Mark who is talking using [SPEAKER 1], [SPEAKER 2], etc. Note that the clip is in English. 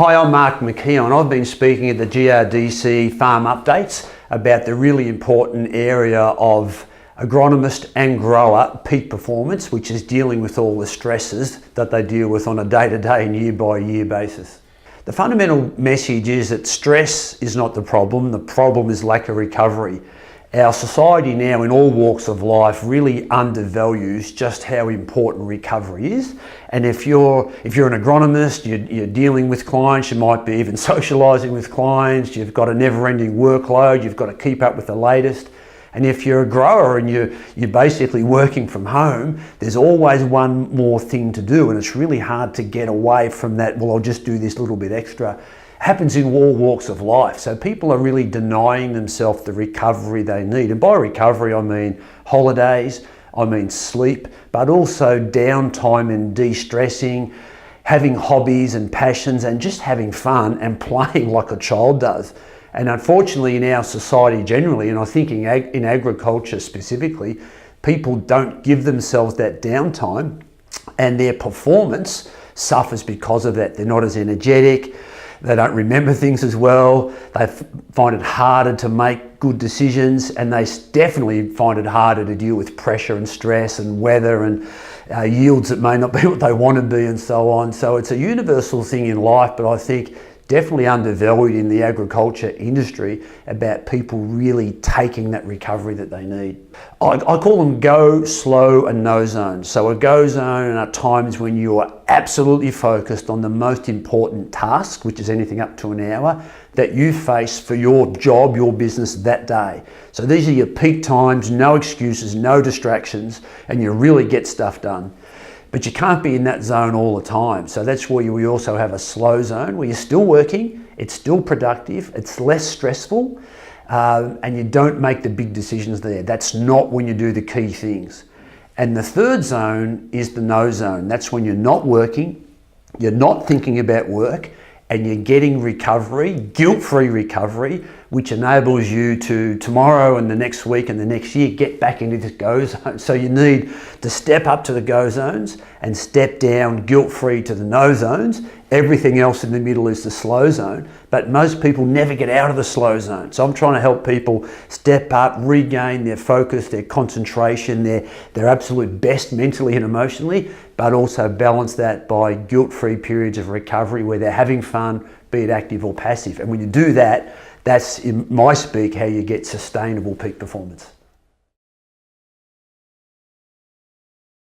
[SPEAKER 1] Hi, I'm Mark McKeon. I've been speaking at the GRDC farm updates about the really important area of agronomist and grower peak performance, which is dealing with all the stresses that they deal with on a day-to-day and year-by-year basis. The fundamental message is that stress is not the problem is lack of recovery. Our society now in all walks of life really undervalues just how important recovery is. And if you're an agronomist, you're dealing with clients, you might be even socialising with clients, you've got a never-ending workload, you've got to keep up with the latest. And if you're a grower and you're basically working from home, there's always one more thing to do, and it's really hard to get away from that, well, I'll just do this little bit extra. Happens in all walks of life. So people are really denying themselves the recovery they need. And by recovery, I mean holidays, I mean sleep, but also downtime and de-stressing, having hobbies and passions and just having fun and playing like a child does. And unfortunately in our society generally, and I think in agriculture specifically, people don't give themselves that downtime and their performance suffers because of that. They're not as energetic, they don't remember things as well, they find it harder to make good decisions, and they definitely find it harder to deal with pressure and stress and weather and yields that may not be what they want to be and so on. So it's a universal thing in life, but I think definitely undervalued in the agriculture industry about people really taking that recovery that they need. I call them go, slow and no zones. So a go zone are times when you are absolutely focused on the most important task, which is anything up to an hour, that you face for your job, your business that day. So these are your peak times, no excuses, no distractions, and you really get stuff done. But you can't be in that zone all the time. So that's where we also have a slow zone where you're still working, it's still productive, it's less stressful, and you don't make the big decisions there. That's not when you do the key things. And the third zone is the no zone. That's when you're not working, you're not thinking about work, and you're getting recovery, guilt-free recovery, which enables you to tomorrow and the next week and the next year get back into this go zone. So you need to step up to the go zones and step down guilt-free to the no zones. Everything else in the middle is the slow zone, but most people never get out of the slow zone. So I'm trying to help people step up, regain their focus, their concentration, their absolute best mentally and emotionally, but also balance that by guilt-free periods of recovery where they're having fun, be it active or passive. And when you do that, that's, in my speak, how you get sustainable peak performance.